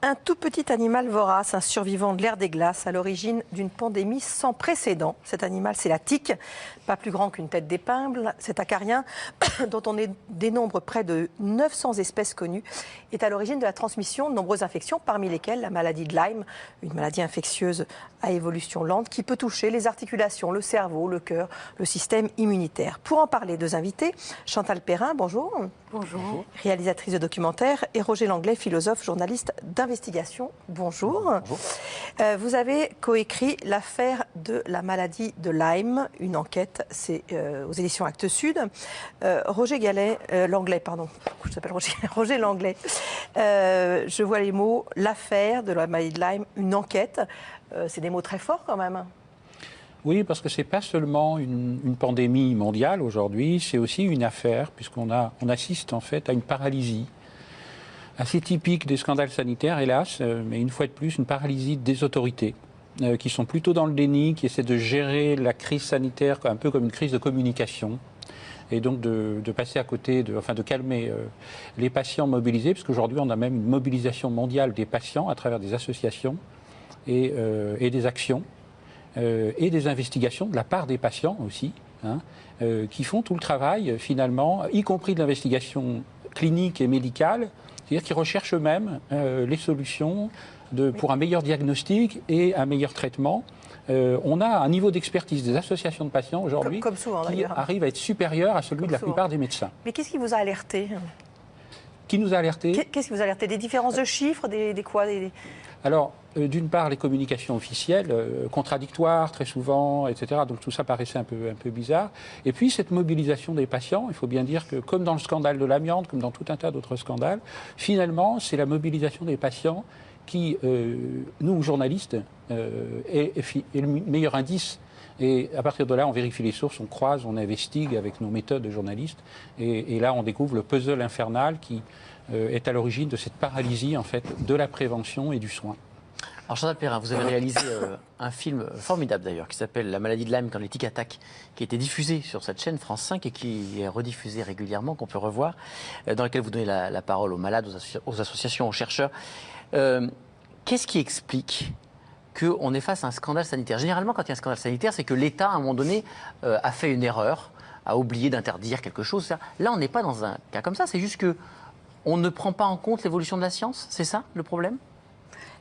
Un tout petit animal vorace, un survivant de l'ère des glaces, à l'origine d'une pandémie sans précédent. Cet animal, c'est la tique, pas plus grand qu'une tête d'épingle. Cet acarien, dont on dénombre près de 900 espèces connues, est à l'origine de la transmission de nombreuses infections, parmi lesquelles la maladie de Lyme, une maladie infectieuse à évolution lente qui peut toucher les articulations, le cerveau, le cœur, le système immunitaire. Pour en parler, deux invités. Chantal Perrin, bonjour. Bonjour. Réalisatrice de documentaires, et Roger Langlais, philosophe, journaliste d'investigation. Bonjour. Bonjour. Vous avez coécrit l'affaire de la maladie de Lyme, une enquête, c'est aux éditions Actes Sud. Roger Langlais, pardon, je s'appelle Roger Langlais. Je vois les mots, l'affaire de la maladie de Lyme, une enquête. C'est des mots très forts quand même. Oui, parce que ce n'est pas seulement une pandémie mondiale aujourd'hui, c'est aussi une affaire, puisqu'on assiste en fait à une paralysie assez typique des scandales sanitaires, hélas, mais une fois de plus, une paralysie des autorités, qui sont plutôt dans le déni, qui essaient de gérer la crise sanitaire un peu comme une crise de communication, et donc de passer à côté, de calmer les patients mobilisés, parce qu'aujourd'hui, on a même une mobilisation mondiale des patients à travers des associations et des actions. Et des investigations de la part des patients aussi, qui font tout le travail finalement, y compris de l'investigation clinique et médicale, c'est-à-dire qui recherchent eux-mêmes les solutions pour un meilleur diagnostic et un meilleur traitement. On a un niveau d'expertise des associations de patients aujourd'hui qui arrive à être supérieur à celui de la plupart des médecins. Mais qu'est-ce qui vous a alerté ? Qui nous a alertés ? Qu'est-ce qui vous a alerté ? Des différences de chiffres, des quoi ? Alors, d'une part, les communications officielles, contradictoires très souvent, etc. Donc tout ça paraissait un peu bizarre. Et puis cette mobilisation des patients, il faut bien dire que comme dans le scandale de l'amiante, comme dans tout un tas d'autres scandales, finalement, c'est la mobilisation des patients qui, nous, journalistes, est le meilleur indice. Et à partir de là, on vérifie les sources, on croise, on investigue avec nos méthodes de journalistes. Et là, on découvre le puzzle infernal qui est à l'origine de cette paralysie, en fait, de la prévention et du soin. Alors Chantal Perrin, vous avez réalisé un film formidable d'ailleurs qui s'appelle La maladie de Lyme quand les tiques attaquent, qui a été diffusé sur cette chaîne France 5 et qui est rediffusé régulièrement, qu'on peut revoir, dans lequel vous donnez la parole aux malades, aux associations, aux chercheurs. Qu'est-ce qui explique qu'on est face à un scandale sanitaire ? Généralement, quand il y a un scandale sanitaire, c'est que l'État, à un moment donné, a fait une erreur, a oublié d'interdire quelque chose. Là, on n'est pas dans un cas comme ça, c'est juste qu'on ne prend pas en compte l'évolution de la science, c'est ça le problème ?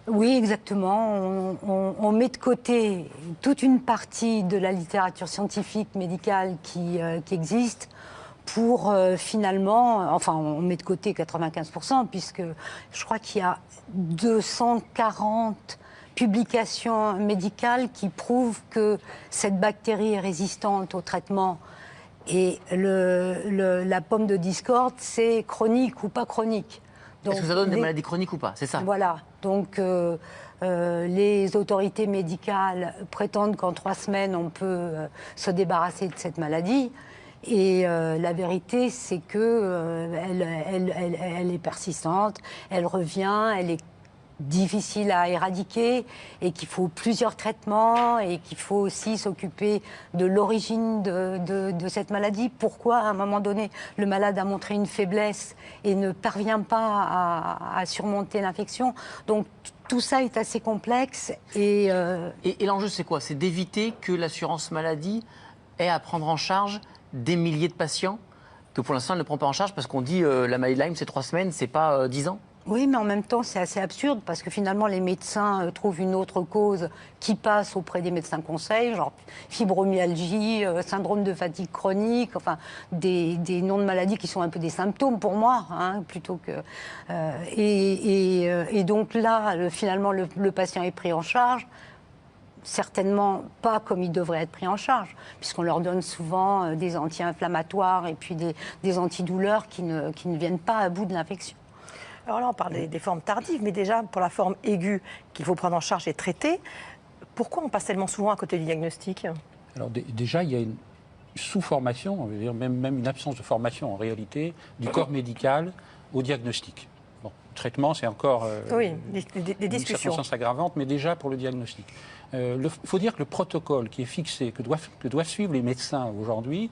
Oui, exactement. On met de côté toute une partie de la littérature scientifique, médicale qui existe pour finalement... Enfin, on met de côté 95%, puisque je crois qu'il y a 240 publications médicales qui prouvent que cette bactérie est résistante au traitement. Et la pomme de discorde, c'est chronique ou pas chronique. Est-ce que ça donne des maladies chroniques ou pas ? C'est ça. Voilà. Donc, les autorités médicales prétendent qu'en 3 semaines, on peut se débarrasser de cette maladie. Et la vérité, c'est qu'elle est persistante, elle revient, elle est difficile à éradiquer et qu'il faut plusieurs traitements et qu'il faut aussi s'occuper de l'origine de cette maladie. Pourquoi, à un moment donné, le malade a montré une faiblesse et ne parvient pas à surmonter l'infection. Donc, tout ça est assez complexe. Et l'enjeu, c'est quoi ? C'est d'éviter que l'assurance maladie ait à prendre en charge des milliers de patients que pour l'instant, elle ne prend pas en charge parce qu'on dit la maladie de Lyme, c'est 3 semaines, c'est pas 10 ans ? Oui, mais en même temps, c'est assez absurde parce que finalement, les médecins trouvent une autre cause qui passe auprès des médecins conseils, genre fibromyalgie, syndrome de fatigue chronique, enfin des noms de maladies qui sont un peu des symptômes pour moi, plutôt que... et donc là, finalement, le patient est pris en charge. Certainement pas comme il devrait être pris en charge, puisqu'on leur donne souvent des anti-inflammatoires et puis des antidouleurs qui ne viennent pas à bout de l'infection. Alors là, on parle des formes tardives, mais déjà, pour la forme aiguë qu'il faut prendre en charge et traiter, pourquoi on passe tellement souvent à côté du diagnostic ? Alors déjà, il y a une sous-formation, on veut dire même une absence de formation en réalité, du corps médical au diagnostic. Bon, le traitement, c'est encore des discussions. Une circonstance aggravante, mais déjà pour le diagnostic. Il faut dire que le protocole qui est fixé, que doivent suivre les médecins aujourd'hui,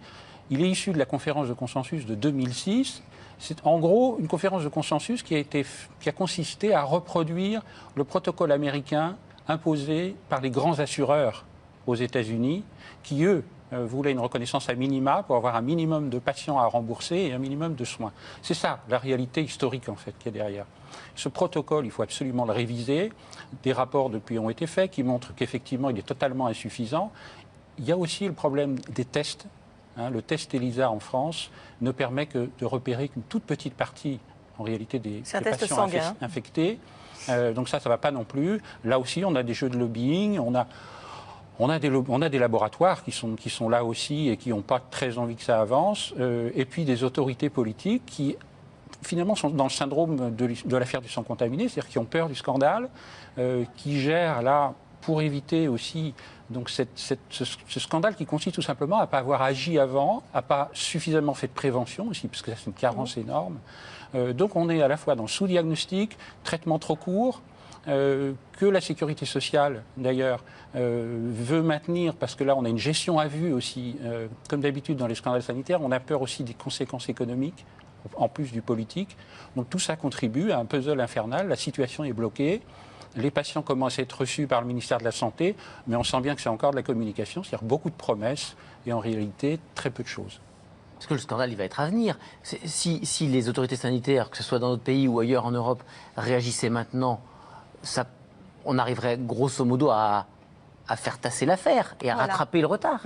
il est issu de la conférence de consensus de 2006, C'est en gros une conférence de consensus qui a consisté à reproduire le protocole américain imposé par les grands assureurs aux États-Unis, qui, eux, voulaient une reconnaissance à minima pour avoir un minimum de patients à rembourser et un minimum de soins. C'est ça, la réalité historique, en fait, qui est derrière. Ce protocole, il faut absolument le réviser. Des rapports depuis ont été faits qui montrent qu'effectivement, il est totalement insuffisant. Il y a aussi le problème des tests. Le test ELISA en France ne permet que de repérer qu'une toute petite partie, en réalité, des patients infectés. Donc ça ne va pas non plus. Là aussi, on a des jeux de lobbying, on a des laboratoires qui sont là aussi et qui n'ont pas très envie que ça avance, et puis des autorités politiques qui, finalement, sont dans le syndrome de l'affaire du sang contaminé, c'est-à-dire qui ont peur du scandale, qui gèrent là, pour éviter aussi donc ce scandale qui consiste tout simplement à ne pas avoir agi avant, à ne pas suffisamment fait de prévention aussi, parce que c'est une carence énorme. Donc on est à la fois dans le sous-diagnostic, traitement trop court, que la sécurité sociale, d'ailleurs, veut maintenir, parce que là, on a une gestion à vue aussi. Comme d'habitude, dans les scandales sanitaires, on a peur aussi des conséquences économiques, en plus du politique. Donc tout ça contribue à un puzzle infernal. La situation est bloquée. Les patients commencent à être reçus par le ministère de la Santé, mais on sent bien que c'est encore de la communication, c'est-à-dire beaucoup de promesses et en réalité, très peu de choses. Parce que le scandale, il va être à venir. Si les autorités sanitaires, que ce soit dans notre pays ou ailleurs en Europe, réagissaient maintenant, on arriverait grosso modo à faire tasser l'affaire et à rattraper le retard.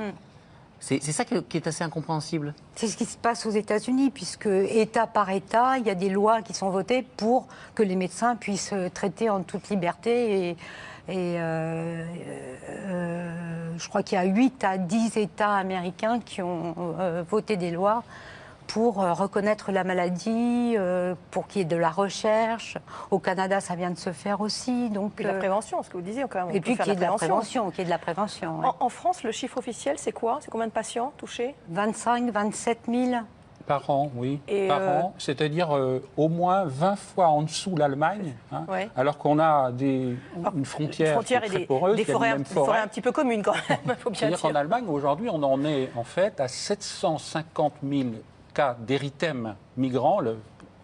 C'est ça qui est assez incompréhensible. C'est ce qui se passe aux États-Unis, puisque État par État, il y a des lois qui sont votées pour que les médecins puissent traiter en toute liberté. Je crois qu'il y a 8 à 10 États américains qui ont voté des lois pour reconnaître la maladie, pour qu'il y ait de la recherche. Au Canada, ça vient de se faire aussi. Donc, de la prévention, ce que vous disiez quand même. Et puis qu'il y ait de la prévention. Ouais. En France, le chiffre officiel, c'est quoi? C'est combien de patients touchés? 25 27 000. Par an, oui. Par an, c'est-à-dire au moins 20 fois en dessous l'Allemagne, alors qu'on a une frontière très poreuse, des forêts un petit peu communes quand même, il faut bien dire. C'est-à-dire qu'en Allemagne, aujourd'hui, on en est en fait à 750 000 cas d'érythème migrants, la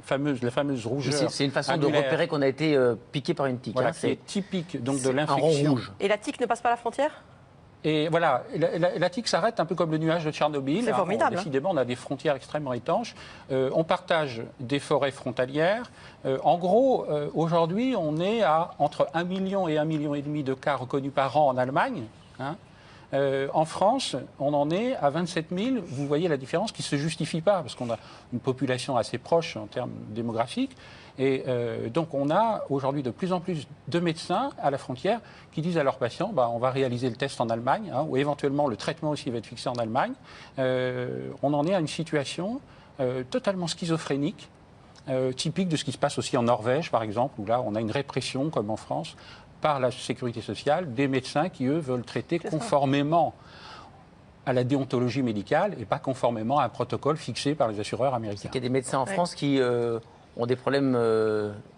fameuse rougeur. C'est une façon de repérer qu'on a été piqué par une tique. Voilà, c'est typique donc de l'infection. Rouge. Et la tique ne passe pas la frontière? Et voilà, la tique s'arrête un peu comme le nuage de Tchernobyl. C'est formidable. Décidément, on a des frontières extrêmement étanches. On partage des forêts frontalières. En gros, aujourd'hui, on est à entre 1 million et 1,5 million de cas reconnus par an en Allemagne. En France, on en est à 27 000. Vous voyez la différence qui ne se justifie pas, parce qu'on a une population assez proche en termes démographiques. Et donc, on a aujourd'hui de plus en plus de médecins à la frontière qui disent à leurs patients, on va réaliser le test en Allemagne, ou éventuellement le traitement aussi va être fixé en Allemagne. On en est à une situation totalement schizophrénique, typique de ce qui se passe aussi en Norvège, par exemple, où là, on a une répression, comme en France, par la sécurité sociale, des médecins qui, eux, veulent traiter conformément à la déontologie médicale et pas conformément à un protocole fixé par les assureurs américains. Il y a des médecins en France qui ont des problèmes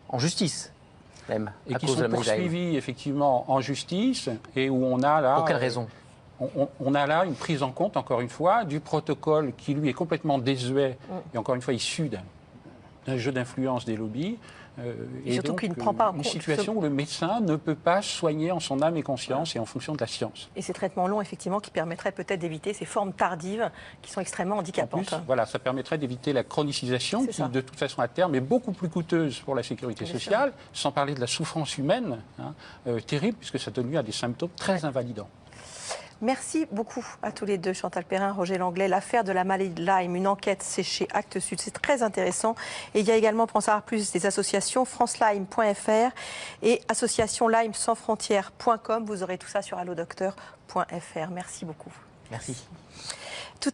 en justice, même, et à qui cause de sont la maladie. poursuivis, effectivement, en justice, et où on a là... Pour quelle raison? On a là une prise en compte, encore une fois, du protocole qui, lui, est complètement désuet, et encore une fois, issu d'un jeu d'influence des lobbies. Et surtout qu'il ne prend pas en compte une situation où le médecin ne peut pas soigner en son âme et conscience et en fonction de la science. Et ces traitements longs, effectivement, qui permettraient peut-être d'éviter ces formes tardives qui sont extrêmement handicapantes. En plus, voilà, ça permettrait d'éviter la chronisation qui, de toute façon, à terme, est beaucoup plus coûteuse pour la sécurité sociale, sans parler de la souffrance humaine, terrible, puisque ça donne lieu à des symptômes très invalidants. Merci beaucoup à tous les deux, Chantal Perrin, Roger Langlais. L'affaire de la maladie de Lyme, une enquête, c'est chez Actes Sud. C'est très intéressant. Et il y a également, pour en savoir plus, des associations, francelyme.fr et association Lyme sans frontières.com. Vous aurez tout ça sur allodocteur.fr. Merci beaucoup. Merci.